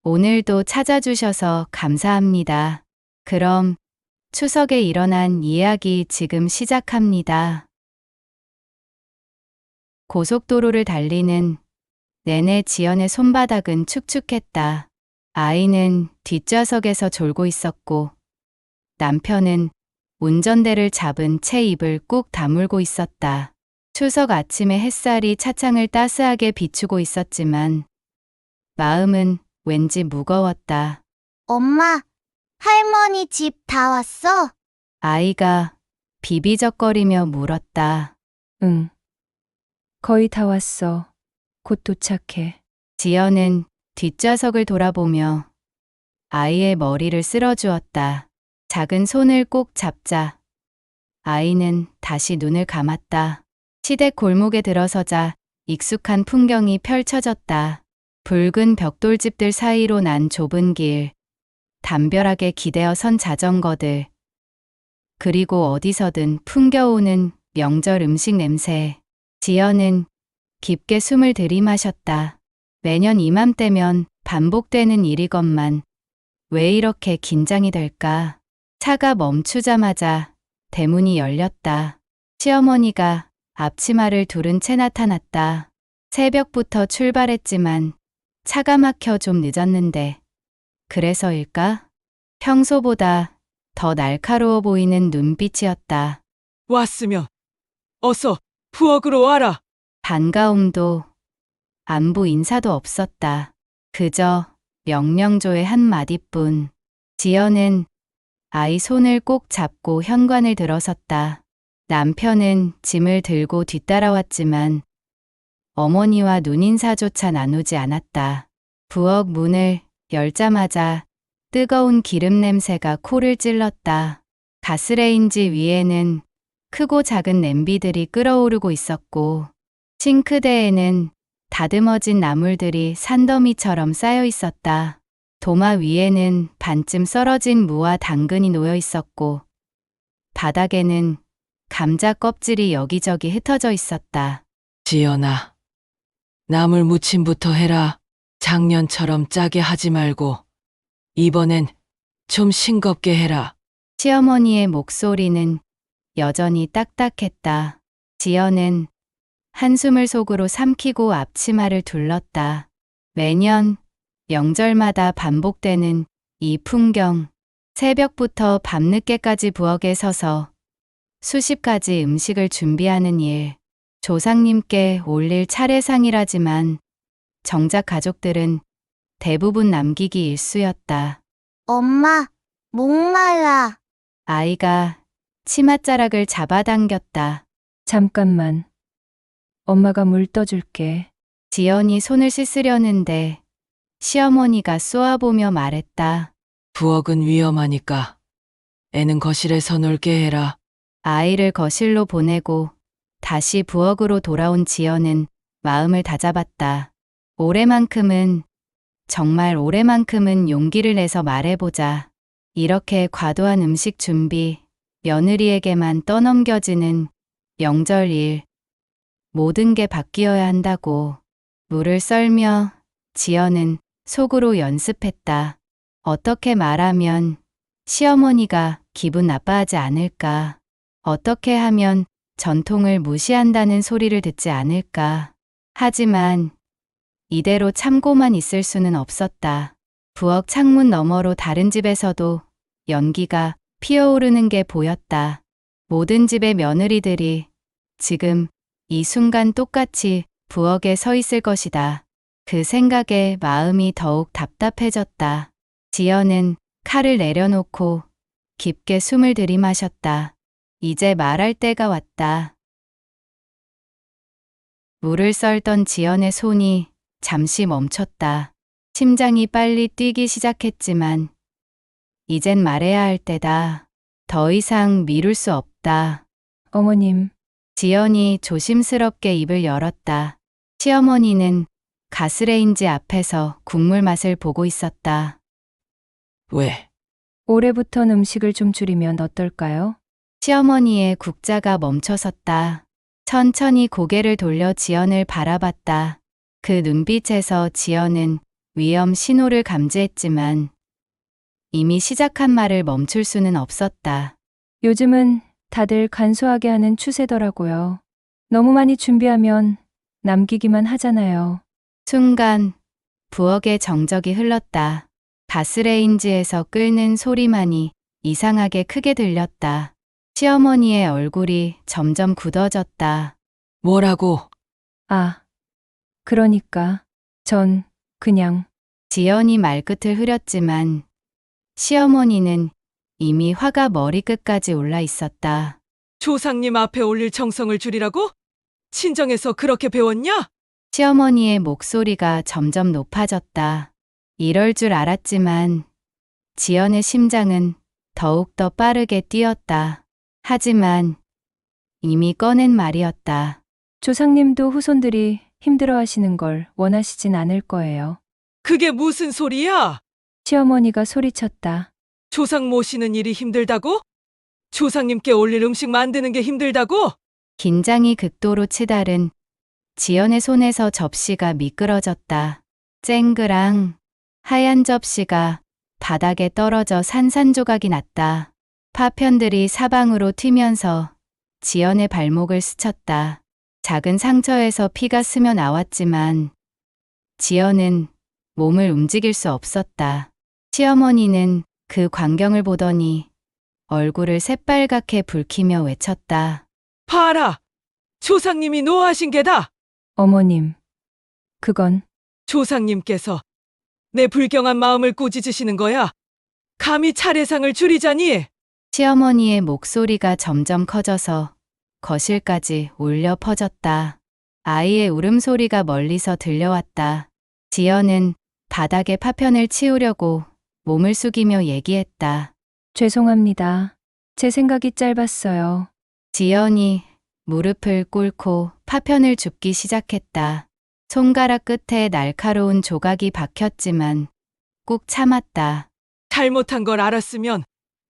오늘도 찾아주셔서 감사합니다. 그럼 추석에 일어난 이야기 지금 시작합니다. 고속도로를 달리는 내내 지연의 손바닥은 축축했다. 아이는 뒷좌석에서 졸고 있었고 남편은 운전대를 잡은 채 입을 꾹 다물고 있었다. 추석 아침에 햇살이 차창을 따스하게 비추고 있었지만 마음은 왠지 무거웠다. 엄마, 할머니 집 다 왔어? 아이가 비비적거리며 물었다. 응. 거의 다 왔어. 곧 도착해. 지연은 뒷좌석을 돌아보며 아이의 머리를 쓸어주었다. 작은 손을 꼭 잡자 아이는 다시 눈을 감았다. 시댁 골목에 들어서자 익숙한 풍경이 펼쳐졌다. 붉은 벽돌집들 사이로 난 좁은 길, 담벼락에 기대어 선 자전거들, 그리고 어디서든 풍겨오는 명절 음식 냄새. 지연은 깊게 숨을 들이마셨다. 매년 이맘때면 반복되는 일이건만 왜 이렇게 긴장이 될까? 차가 멈추자마자 대문이 열렸다. 시어머니가 앞치마를 두른 채 나타났다. 새벽부터 출발했지만 차가 막혀 좀 늦었는데 그래서일까? 평소보다 더 날카로워 보이는 눈빛이었다. 왔으면 어서 부엌으로 와라. 반가움도 안부 인사도 없었다. 그저 명령조의 한마디뿐. 지연은 아이 손을 꼭 잡고 현관을 들어섰다. 남편은 짐을 들고 뒤따라왔지만 어머니와 눈인사조차 나누지 않았다. 부엌 문을 열자마자 뜨거운 기름 냄새가 코를 찔렀다. 가스레인지 위에는 크고 작은 냄비들이 끓어오르고 있었고 싱크대에는 다듬어진 나물들이 산더미처럼 쌓여 있었다. 도마 위에는 반쯤 썰어진 무와 당근이 놓여 있었고 바닥에는 감자 껍질이 여기저기 흩어져 있었다. 지연아, 나물 무침부터 해라. 작년처럼 짜게 하지 말고 이번엔 좀 싱겁게 해라. 시어머니의 목소리는 여전히 딱딱했다. 지연은 한숨을 속으로 삼키고 앞치마를 둘렀다. 매년 명절마다 반복되는 이 풍경. 새벽부터 밤늦게까지 부엌에 서서 수십 가지 음식을 준비하는 일. 조상님께 올릴 차례상이라지만 정작 가족들은 대부분 남기기 일쑤였다. 엄마, 목말라. 아이가 치맛자락을 잡아당겼다. 잠깐만. 엄마가 물 떠줄게. 지연이 손을 씻으려는데 시어머니가 쏘아보며 말했다. 부엌은 위험하니까 애는 거실에서 놀게 해라. 아이를 거실로 보내고 다시 부엌으로 돌아온 지연은 마음을 다잡았다. 올해만큼은, 정말 올해만큼은 용기를 내서 말해보자. 이렇게 과도한 음식 준비, 며느리에게만 떠넘겨지는 명절 일, 모든 게 바뀌어야 한다고. 물을 썰며 지연은 속으로 연습했다. 어떻게 말하면 시어머니가 기분 나빠하지 않을까? 어떻게 하면 전통을 무시한다는 소리를 듣지 않을까? 하지만 이대로 참고만 있을 수는 없었다. 부엌 창문 너머로 다른 집에서도 연기가 피어오르는 게 보였다. 모든 집의 며느리들이 지금 이 순간 똑같이 부엌에 서 있을 것이다. 그 생각에 마음이 더욱 답답해졌다. 지연은 칼을 내려놓고 깊게 숨을 들이마셨다. 이제 말할 때가 왔다. 물을 썰던 지연의 손이 잠시 멈췄다. 심장이 빨리 뛰기 시작했지만 이젠 말해야 할 때다. 더 이상 미룰 수 없다. 어머님, 지연이 조심스럽게 입을 열었다. 시어머니는 가스레인지 앞에서 국물 맛을 보고 있었다. 왜? 올해부턴 음식을 좀 줄이면 어떨까요? 시어머니의 국자가 멈춰섰다. 천천히 고개를 돌려 지연을 바라봤다. 그 눈빛에서 지연은 위험 신호를 감지했지만 이미 시작한 말을 멈출 수는 없었다. 요즘은 다들 간소하게 하는 추세더라고요. 너무 많이 준비하면 남기기만 하잖아요. 순간 부엌에 정적이 흘렀다. 가스레인지에서 끓는 소리만이 이상하게 크게 들렸다. 시어머니의 얼굴이 점점 굳어졌다. 뭐라고? 아, 그러니까 전 그냥 지연이 말끝을 흐렸지만 시어머니는 이미 화가 머리끝까지 올라 있었다. 조상님 앞에 올릴 정성을 줄이라고? 친정에서 그렇게 배웠냐? 시어머니의 목소리가 점점 높아졌다. 이럴 줄 알았지만 지연의 심장은 더욱더 빠르게 뛰었다. 하지만 이미 꺼낸 말이었다. 조상님도 후손들이 힘들어하시는 걸 원하시진 않을 거예요. 그게 무슨 소리야? 시어머니가 소리쳤다. 조상 모시는 일이 힘들다고? 조상님께 올릴 음식 만드는 게 힘들다고? 긴장이 극도로 치달은 지연의 손에서 접시가 미끄러졌다. 쨍그랑 하얀 접시가 바닥에 떨어져 산산조각이 났다. 파편들이 사방으로 튀면서 지연의 발목을 스쳤다. 작은 상처에서 피가 스며 나왔지만 지연은 몸을 움직일 수 없었다. 시어머니는 그 광경을 보더니 얼굴을 새빨갛게 붉히며 외쳤다. 봐라! 조상님이 노하신 게다! 어머님, 그건 조상님께서 내 불경한 마음을 꾸짖으시는 거야. 감히 차례상을 줄이자니? 시어머니의 목소리가 점점 커져서 거실까지 울려 퍼졌다. 아이의 울음소리가 멀리서 들려왔다. 지연은 바닥에 파편을 치우려고 몸을 숙이며 얘기했다. 죄송합니다. 제 생각이 짧았어요. 지연이 무릎을 꿇고 파편을 줍기 시작했다. 손가락 끝에 날카로운 조각이 박혔지만 꾹 참았다. 잘못한 걸 알았으면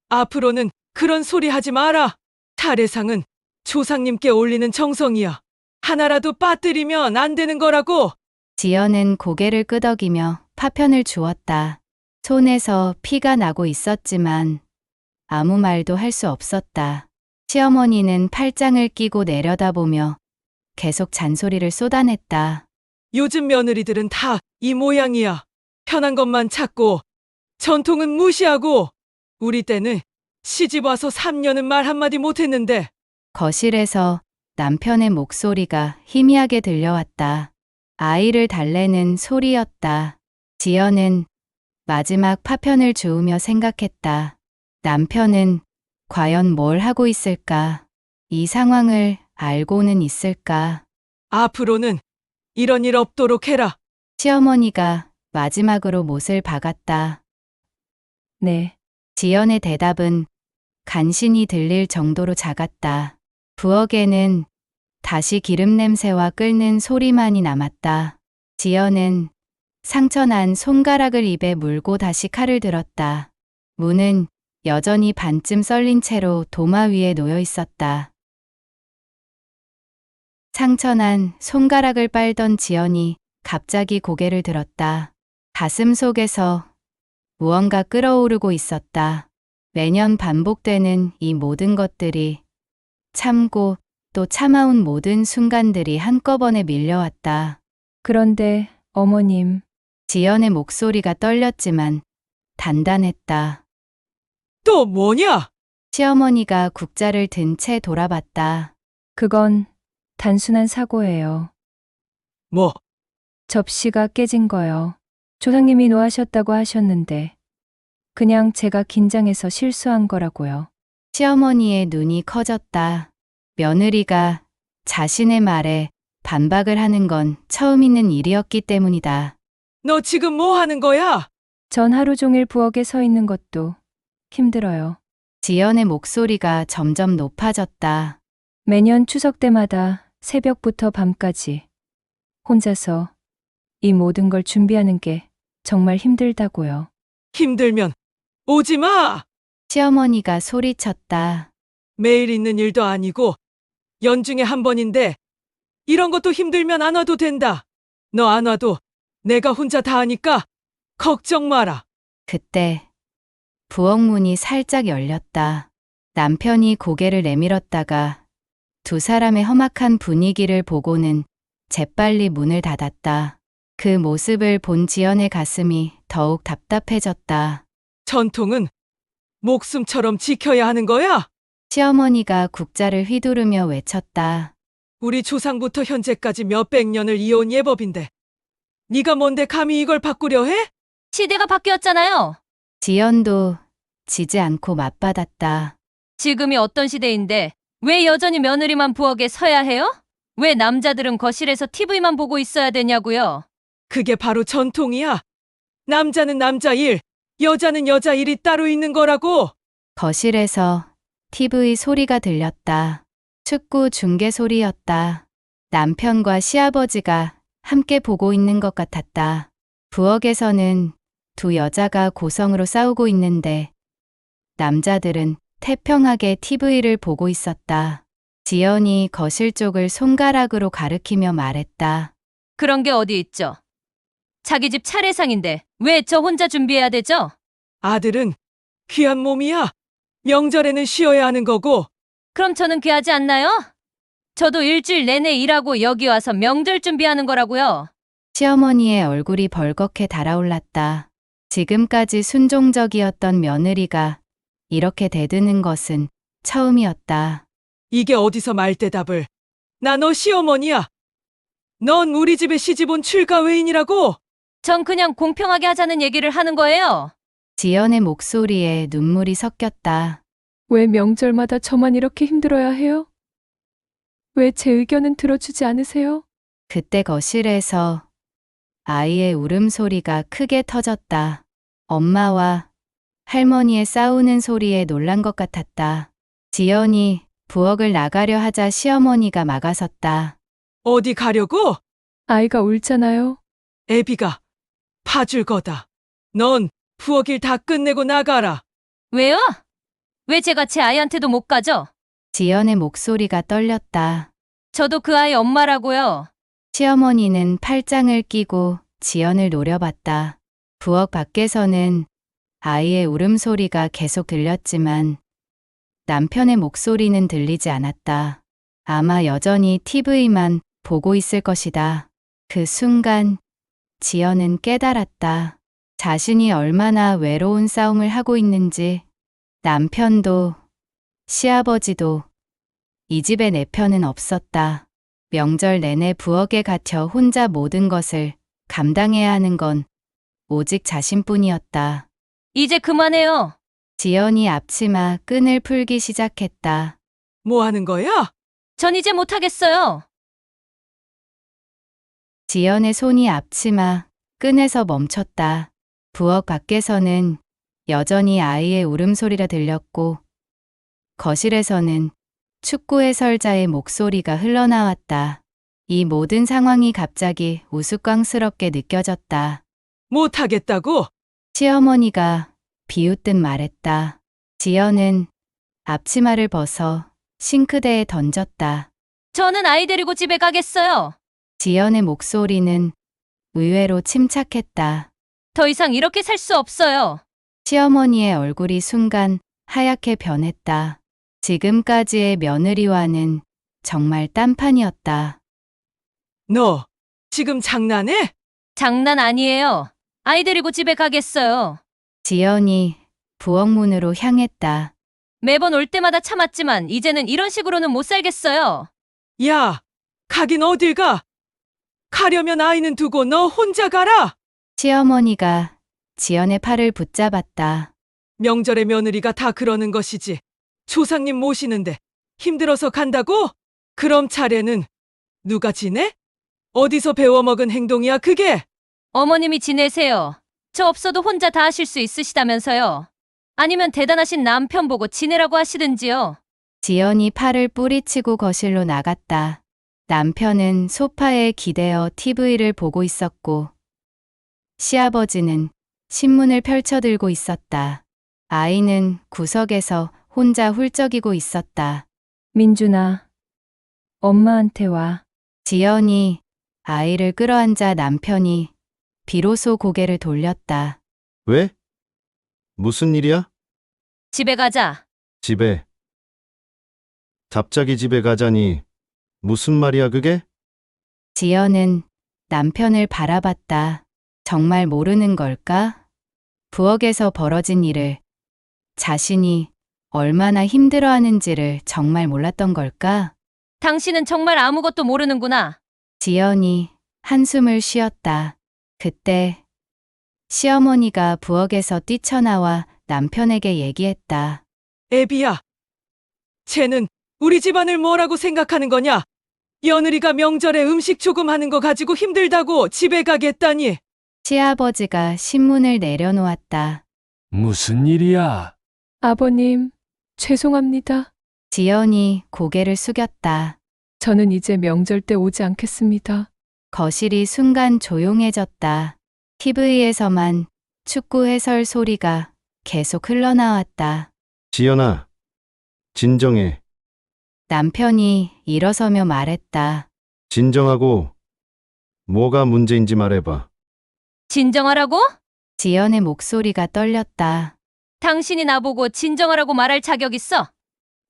앞으로는 그런 소리 하지 마라. 차례상은 조상님께 올리는 정성이야. 하나라도 빠뜨리면 안 되는 거라고. 지연은 고개를 끄덕이며 파편을 주었다. 손에서 피가 나고 있었지만 아무 말도 할 수 없었다. 시어머니는 팔짱을 끼고 내려다보며 계속 잔소리를 쏟아냈다. 요즘 며느리들은 다 이 모양이야. 편한 것만 찾고 전통은 무시하고 우리 때는 시집 와서 3년은 말 한마디 못했는데. 거실에서 남편의 목소리가 희미하게 들려왔다. 아이를 달래는 소리였다. 지연은 마지막 파편을 주우며 생각했다. 남편은 과연 뭘 하고 있을까? 이 상황을 알고는 있을까? 앞으로는 이런 일 없도록 해라. 시어머니가 마지막으로 못을 박았다. 네, 지연의 대답은 간신히 들릴 정도로 작았다. 부엌에는 다시 기름 냄새와 끓는 소리만이 남았다. 지연은 상처난 손가락을 입에 물고 다시 칼을 들었다. 문은 여전히 반쯤 썰린 채로 도마 위에 놓여 있었다. 상처난 손가락을 빨던 지연이 갑자기 고개를 들었다. 가슴 속에서 무언가 끓어오르고 있었다. 매년 반복되는 이 모든 것들이 참고 또 참아온 모든 순간들이 한꺼번에 밀려왔다. 그런데 어머님, 지연의 목소리가 떨렸지만 단단했다. 또 뭐냐? 시어머니가 국자를 든 채 돌아봤다. 그건 단순한 사고예요. 뭐? 접시가 깨진 거요. 조상님이 노하셨다고 하셨는데 그냥 제가 긴장해서 실수한 거라고요. 시어머니의 눈이 커졌다. 며느리가 자신의 말에 반박을 하는 건 처음 있는 일이었기 때문이다. 너 지금 뭐 하는 거야? 전 하루 종일 부엌에 서 있는 것도 힘들어요. 지연의 목소리가 점점 높아졌다. 매년 추석 때마다 새벽부터 밤까지 혼자서 이 모든 걸 준비하는 게 정말 힘들다고요. 힘들면 오지 마! 시어머니가 소리쳤다. 매일 있는 일도 아니고 연중에 한 번인데 이런 것도 힘들면 안 와도 된다. 너 안 와도 내가 혼자 다 하니까 걱정 마라. 그때 부엌 문이 살짝 열렸다. 남편이 고개를 내밀었다가 두 사람의 험악한 분위기를 보고는 재빨리 문을 닫았다. 그 모습을 본 지연의 가슴이 더욱 답답해졌다. 전통은 목숨처럼 지켜야 하는 거야. 시어머니가 국자를 휘두르며 외쳤다. 우리 조상부터 현재까지 몇백 년을 이어온 예법인데 네가 뭔데 감히 이걸 바꾸려 해? 시대가 바뀌었잖아요. 지연도 지지 않고 맞받았다. 지금이 어떤 시대인데 왜 여전히 며느리만 부엌에 서야 해요? 왜 남자들은 거실에서 TV만 보고 있어야 되냐고요? 그게 바로 전통이야. 남자는 남자 일, 여자는 여자 일이 따로 있는 거라고. 거실에서 TV 소리가 들렸다. 축구 중계 소리였다. 남편과 시아버지가 함께 보고 있는 것 같았다. 부엌에서는 두 여자가 고성으로 싸우고 있는데 남자들은 태평하게 TV를 보고 있었다. 지연이 거실 쪽을 손가락으로 가리키며 말했다. 그런 게 어디 있죠? 자기 집 차례상인데 왜 저 혼자 준비해야 되죠? 아들은 귀한 몸이야. 명절에는 쉬어야 하는 거고. 그럼 저는 귀하지 않나요? 저도 일주일 내내 일하고 여기 와서 명절 준비하는 거라고요. 시어머니의 얼굴이 벌겋게 달아올랐다. 지금까지 순종적이었던 며느리가 이렇게 대드는 것은 처음이었다. 이게 어디서 말대답을. 나 너 시어머니야. 넌 우리 집에 시집 온 출가 외인이라고. 전 그냥 공평하게 하자는 얘기를 하는 거예요. 지연의 목소리에 눈물이 섞였다. 왜 명절마다 저만 이렇게 힘들어야 해요? 왜 제 의견은 들어주지 않으세요? 그때 거실에서 아이의 울음소리가 크게 터졌다. 엄마와 할머니의 싸우는 소리에 놀란 것 같았다. 지연이 부엌을 나가려 하자 시어머니가 막아섰다. 어디 가려고? 아이가 울잖아요. 애비가 봐줄 거다. 넌 부엌일 다 끝내고 나가라. 왜요? 왜 제가 제 아이한테도 못 가죠? 지연의 목소리가 떨렸다. 저도 그 아이 엄마라고요. 시어머니는 팔짱을 끼고 지연을 노려봤다. 부엌 밖에서는 아이의 울음소리가 계속 들렸지만 남편의 목소리는 들리지 않았다. 아마 여전히 TV만 보고 있을 것이다. 그 순간 지연은 깨달았다. 자신이 얼마나 외로운 싸움을 하고 있는지. 남편도 시아버지도 이 집에 내 편은 없었다. 명절 내내 부엌에 갇혀 혼자 모든 것을 감당해야 하는 건 오직 자신뿐이었다. 이제 그만해요. 지연이 앞치마 끈을 풀기 시작했다. 뭐 하는 거야? 전 이제 못하겠어요. 지연의 손이 앞치마 끈에서 멈췄다. 부엌 밖에서는 여전히 아이의 울음소리가 들렸고 거실에서는 축구 해설자의 목소리가 흘러나왔다. 이 모든 상황이 갑자기 우스꽝스럽게 느껴졌다. 못하겠다고? 시어머니가 비웃듯 말했다. 지연은 앞치마를 벗어 싱크대에 던졌다. 저는 아이 데리고 집에 가겠어요. 지연의 목소리는 의외로 침착했다. 더 이상 이렇게 살 수 없어요. 시어머니의 얼굴이 순간 하얗게 변했다. 지금까지의 며느리와는 정말 딴판이었다. 너 지금 장난해? 장난 아니에요. 아이 데리고 집에 가겠어요. 지연이 부엌 문으로 향했다. 매번 올 때마다 참았지만 이제는 이런 식으로는 못 살겠어요. 야, 가긴 어딜 가? 가려면 아이는 두고 너 혼자 가라. 시어머니가 지연의 팔을 붙잡았다. 명절에 며느리가 다 그러는 것이지. 조상님 모시는데 힘들어서 간다고? 그럼 차례는 누가 지내? 어디서 배워먹은 행동이야 그게? 어머님이 지내세요. 저 없어도 혼자 다 하실 수 있으시다면서요. 아니면 대단하신 남편 보고 지내라고 하시든지요. 지연이 팔을 뿌리치고 거실로 나갔다. 남편은 소파에 기대어 TV를 보고 있었고 시아버지는 신문을 펼쳐들고 있었다. 아이는 구석에서 혼자 훌쩍이고 있었다. 민준아, 엄마한테 와. 지연이 아이를 끌어안자 남편이 비로소 고개를 돌렸다. 왜? 무슨 일이야? 집에 가자. 집에. 갑자기 집에 가자니 무슨 말이야 그게? 지연은 남편을 바라봤다. 정말 모르는 걸까? 부엌에서 벌어진 일을 자신이 얼마나 힘들어하는지를 정말 몰랐던 걸까? 당신은 정말 아무것도 모르는구나. 지연이 한숨을 쉬었다. 그때 시어머니가 부엌에서 뛰쳐나와 남편에게 얘기했다. 애비야, 쟤는 우리 집안을 뭐라고 생각하는 거냐? 며느리가 명절에 음식 조금 하는 거 가지고 힘들다고 집에 가겠다니. 시아버지가 신문을 내려놓았다. 무슨 일이야? 아버님, 죄송합니다. 지연이 고개를 숙였다. 저는 이제 명절 때 오지 않겠습니다. 거실이 순간 조용해졌다. TV에서만 축구 해설 소리가 계속 흘러나왔다. 지연아, 진정해. 남편이 일어서며 말했다. 진정하고 뭐가 문제인지 말해봐. 진정하라고? 지연의 목소리가 떨렸다. 당신이 나보고 진정하라고 말할 자격 있어?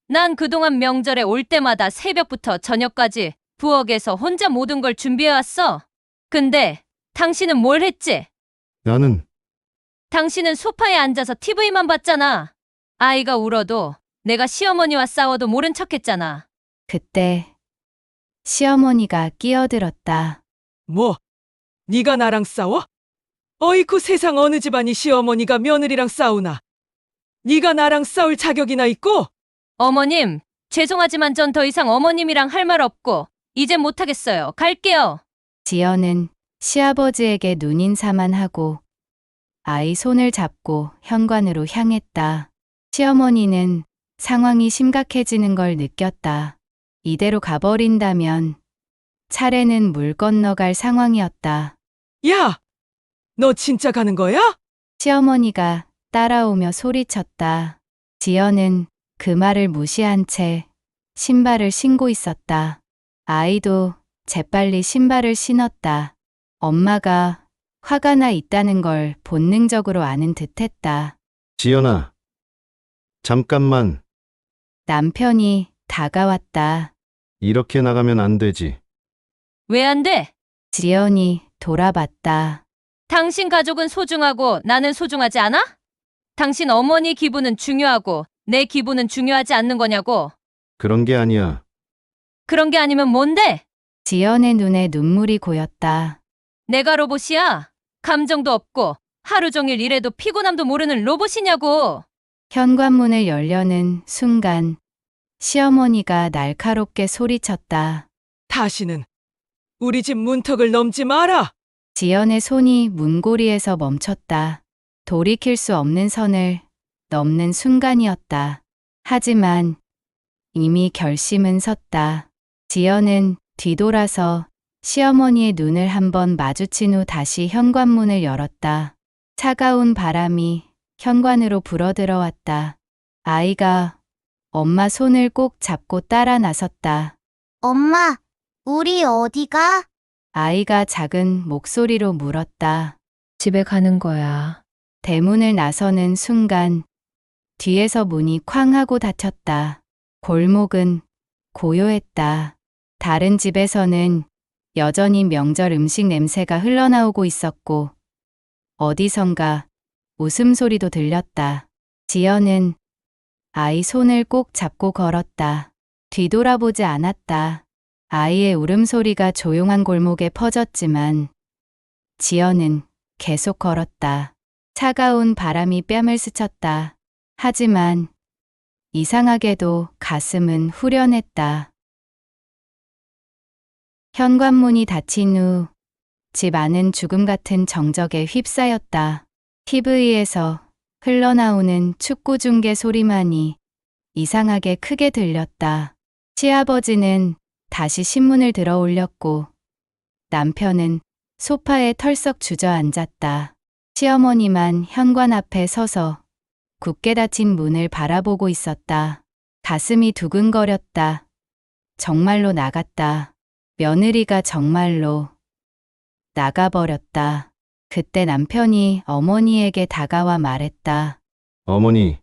난 그동안 명절에 올 때마다 새벽부터 저녁까지 부엌에서 혼자 모든 걸 준비해왔어. 근데 당신은 뭘 했지? 나는 당신은 소파에 앉아서 TV만 봤잖아. 아이가 울어도 내가 시어머니와 싸워도 모른 척했잖아. 그때 시어머니가 끼어들었다. 뭐? 네가 나랑 싸워? 어이쿠 세상 어느 집안이 시어머니가 며느리랑 싸우나? 네가 나랑 싸울 자격이나 있고? 어머님, 죄송하지만 전 더 이상 어머님이랑 할 말 없고 이젠 못하겠어요. 갈게요. 지연은 시아버지에게 눈인사만 하고 아이 손을 잡고 현관으로 향했다. 시어머니는 상황이 심각해지는 걸 느꼈다. 이대로 가버린다면 차례는 물 건너갈 상황이었다. 야! 너 진짜 가는 거야? 시어머니가 따라오며 소리쳤다. 지연은 그 말을 무시한 채 신발을 신고 있었다. 아이도 재빨리 신발을 신었다. 엄마가 화가 나 있다는 걸 본능적으로 아는 듯했다. 지연아, 잠깐만. 남편이 다가왔다. 이렇게 나가면 안 되지. 왜 안 돼? 지연이 돌아봤다. 당신 가족은 소중하고 나는 소중하지 않아? 당신 어머니 기분은 중요하고 내 기분은 중요하지 않는 거냐고. 그런 게 아니야. 그런 게 아니면 뭔데? 지연의 눈에 눈물이 고였다. 내가 로봇이야? 감정도 없고 하루 종일 일해도 피곤함도 모르는 로봇이냐고. 현관문을 열려는 순간 시어머니가 날카롭게 소리쳤다. 다시는 우리 집 문턱을 넘지 마라. 지연의 손이 문고리에서 멈췄다. 돌이킬 수 없는 선을 넘는 순간이었다. 하지만 이미 결심은 섰다. 지연은 뒤돌아서 시어머니의 눈을 한번 마주친 후 다시 현관문을 열었다. 차가운 바람이 현관으로 불어들어왔다. 아이가 엄마 손을 꼭 잡고 따라 나섰다. 엄마, 우리 어디가? 아이가 작은 목소리로 물었다. 집에 가는 거야. 대문을 나서는 순간 뒤에서 문이 쾅 하고 닫혔다. 골목은 고요했다. 다른 집에서는 여전히 명절 음식 냄새가 흘러나오고 있었고 어디선가 웃음소리도 들렸다. 지연은 아이 손을 꼭 잡고 걸었다. 뒤돌아보지 않았다. 아이의 울음소리가 조용한 골목에 퍼졌지만 지연은 계속 걸었다. 차가운 바람이 뺨을 스쳤다. 하지만 이상하게도 가슴은 후련했다. 현관문이 닫힌 후 집 안은 죽음 같은 정적에 휩싸였다. TV에서 흘러나오는 축구 중계 소리만이 이상하게 크게 들렸다. 시아버지는 다시 신문을 들어 올렸고 남편은 소파에 털썩 주저앉았다. 시어머니만 현관 앞에 서서 굳게 닫힌 문을 바라보고 있었다. 가슴이 두근거렸다. 정말로 나갔다. 며느리가 정말로 나가버렸다. 그때 남편이 어머니에게 다가와 말했다. 어머니,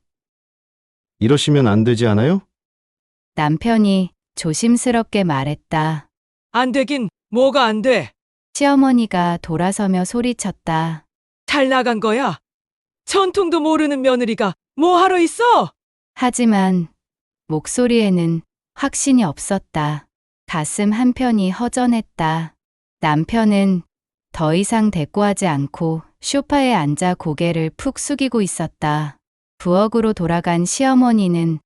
이러시면 안 되지 않아요? 남편이 조심스럽게 말했다. 안 되긴 뭐가 안 돼. 시어머니가 돌아서며 소리쳤다. 잘 나간 거야. 전통도 모르는 며느리가 뭐 하러 있어? 하지만 목소리에는 확신이 없었다. 가슴 한편이 허전했다. 남편은 더 이상 대꾸하지 않고 소파에 앉아 고개를 푹 숙이고 있었다. 부엌으로 돌아간 시어머니는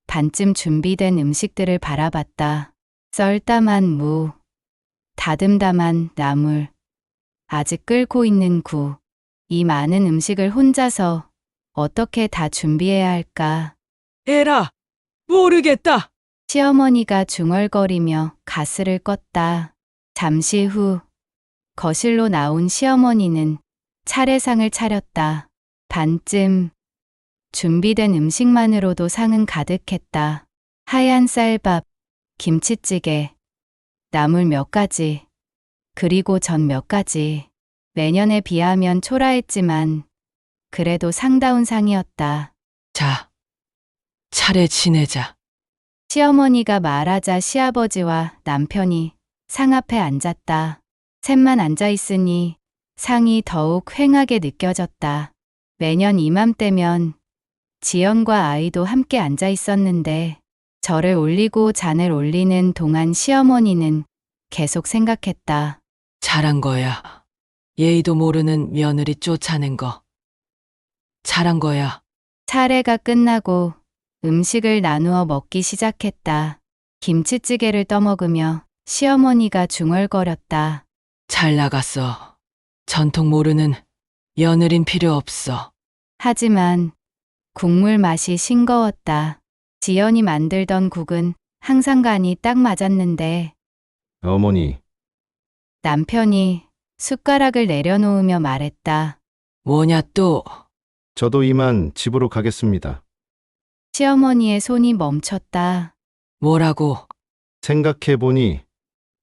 반쯤 준비된 음식들을 바라봤다. 썰담한 무, 다듬담한 나물, 아직 끓고 있는 구. 이 많은 음식을 혼자서 어떻게 다 준비해야 할까? 에라, 모르겠다. 시어머니가 중얼거리며 가스를 껐다. 잠시 후 거실로 나온 시어머니는 차례상을 차렸다. 반쯤 준비된 음식만으로도 상은 가득했다. 하얀 쌀밥, 김치찌개, 나물 몇 가지, 그리고 전 몇 가지. 매년에 비하면 초라했지만 그래도 상다운 상이었다. 자, 차례 지내자. 시어머니가 말하자 시아버지와 남편이 상 앞에 앉았다. 셋만 앉아 있으니 상이 더욱 휑하게 느껴졌다. 매년 이맘때면 지연과 아이도 함께 앉아 있었는데 절을 올리고 잔을 올리는 동안 시어머니는 계속 생각했다. 잘한 거야. 예의도 모르는 며느리 쫓아낸 거. 잘한 거야. 차례가 끝나고 음식을 나누어 먹기 시작했다. 김치찌개를 떠먹으며 시어머니가 중얼거렸다. 잘 나갔어. 전통 모르는 며느린 필요 없어. 하지만 국물 맛이 싱거웠다. 지연이 만들던 국은 항상 간이 딱 맞았는데 어머니, 남편이 숟가락을 내려놓으며 말했다. 뭐냐 또. 저도 이만 집으로 가겠습니다. 시어머니의 손이 멈췄다. 뭐라고. 생각해보니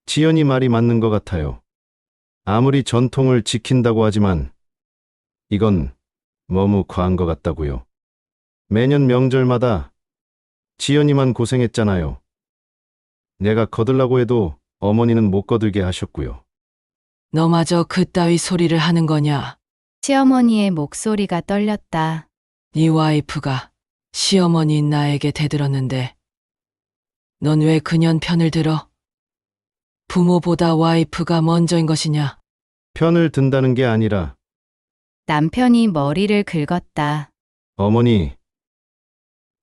지연이 말이 맞는 것 같아요. 아무리 전통을 지킨다고 하지만 이건 너무 과한 것 같다고요. 매년 명절마다 지연이만 고생했잖아요. 내가 거들라고 해도 어머니는 못 거들게 하셨고요. 너마저 그따위 소리를 하는 거냐. 시어머니의 목소리가 떨렸다. 네 와이프가 시어머니인 나에게 대들었는데 넌 왜 그년 편을 들어? 부모보다 와이프가 먼저인 것이냐? 편을 든다는 게 아니라 남편이 머리를 긁었다. 어머니,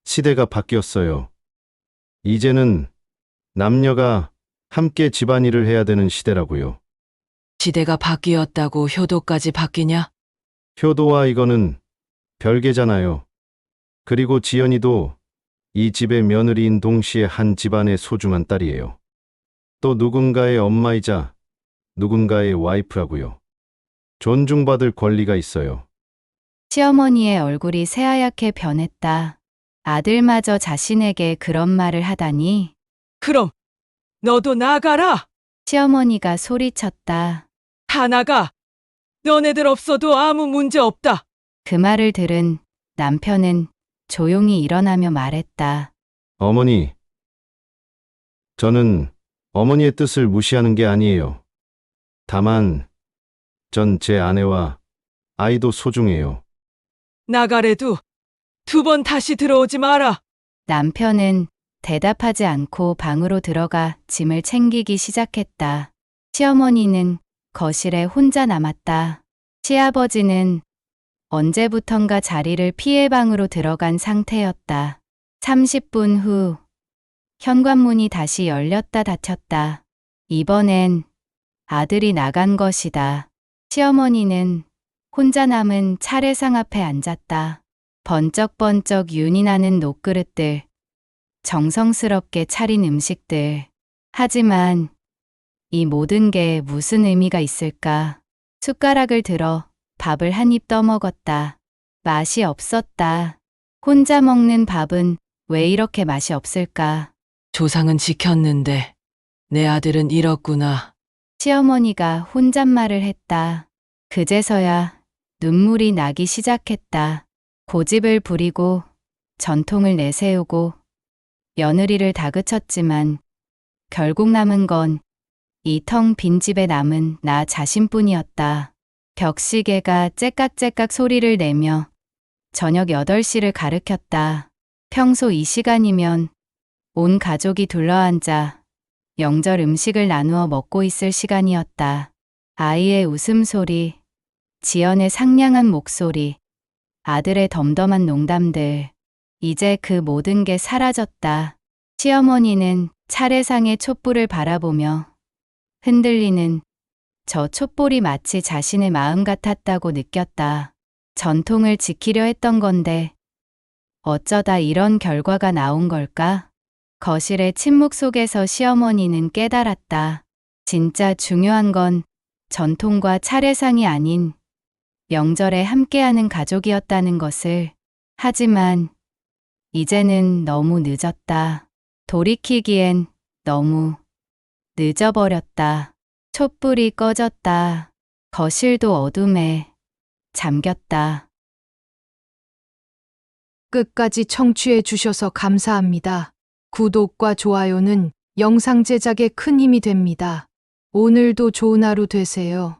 시대가 바뀌었어요. 이제는 남녀가 함께 집안일을 해야 되는 시대라고요. 시대가 바뀌었다고 효도까지 바뀌냐? 효도와 이거는 별개잖아요. 그리고 지연이도 이 집의 며느리인 동시에 한 집안의 소중한 딸이에요. 또 누군가의 엄마이자 누군가의 와이프라고요. 존중받을 권리가 있어요. 시어머니의 얼굴이 새하얗게 변했다. 아들마저 자신에게 그런 말을 하다니. 그럼 너도 나가라. 시어머니가 소리쳤다. 다 나가. 너네들 없어도 아무 문제 없다. 그 말을 들은 남편은 조용히 일어나며 말했다. 어머니, 저는 어머니의 뜻을 무시하는 게 아니에요. 다만 전 제 아내와 아이도 소중해요. 나가래도 2번 다시 들어오지 마라. 남편은 대답하지 않고 방으로 들어가 짐을 챙기기 시작했다. 시어머니는 거실에 혼자 남았다. 시아버지는 언제부턴가 자리를 피해 방으로 들어간 상태였다. 30분 후 현관문이 다시 열렸다 닫혔다. 이번엔 아들이 나간 것이다. 시어머니는 혼자 남은 차례상 앞에 앉았다. 번쩍번쩍 윤이 나는 녹그릇들, 정성스럽게 차린 음식들. 하지만 이 모든 게 무슨 의미가 있을까? 숟가락을 들어 밥을 한 입 떠먹었다. 맛이 없었다. 혼자 먹는 밥은 왜 이렇게 맛이 없을까? 조상은 지켰는데 내 아들은 잃었구나. 시어머니가 혼잣말을 했다. 그제서야 눈물이 나기 시작했다. 고집을 부리고 전통을 내세우고 며느리를 다그쳤지만 결국 남은 건 이 텅 빈 집에 남은 나 자신뿐이었다. 벽시계가 째깍째깍 소리를 내며 저녁 8시를 가리켰다. 평소 이 시간이면 온 가족이 둘러앉아 명절 음식을 나누어 먹고 있을 시간이었다. 아이의 웃음소리, 지연의 상냥한 목소리, 아들의 덤덤한 농담들. 이제 그 모든 게 사라졌다. 시어머니는 차례상의 촛불을 바라보며 흔들리는 저 촛불이 마치 자신의 마음 같았다고 느꼈다. 전통을 지키려 했던 건데 어쩌다 이런 결과가 나온 걸까? 거실의 침묵 속에서 시어머니는 깨달았다. 진짜 중요한 건 전통과 차례상이 아닌 명절에 함께하는 가족이었다는 것을. 하지만 이제는 너무 늦었다. 돌이키기엔 너무 늦어버렸다. 촛불이 꺼졌다. 거실도 어둠에 잠겼다. 끝까지 청취해 주셔서 감사합니다. 구독과 좋아요는 영상 제작에 큰 힘이 됩니다. 오늘도 좋은 하루 되세요.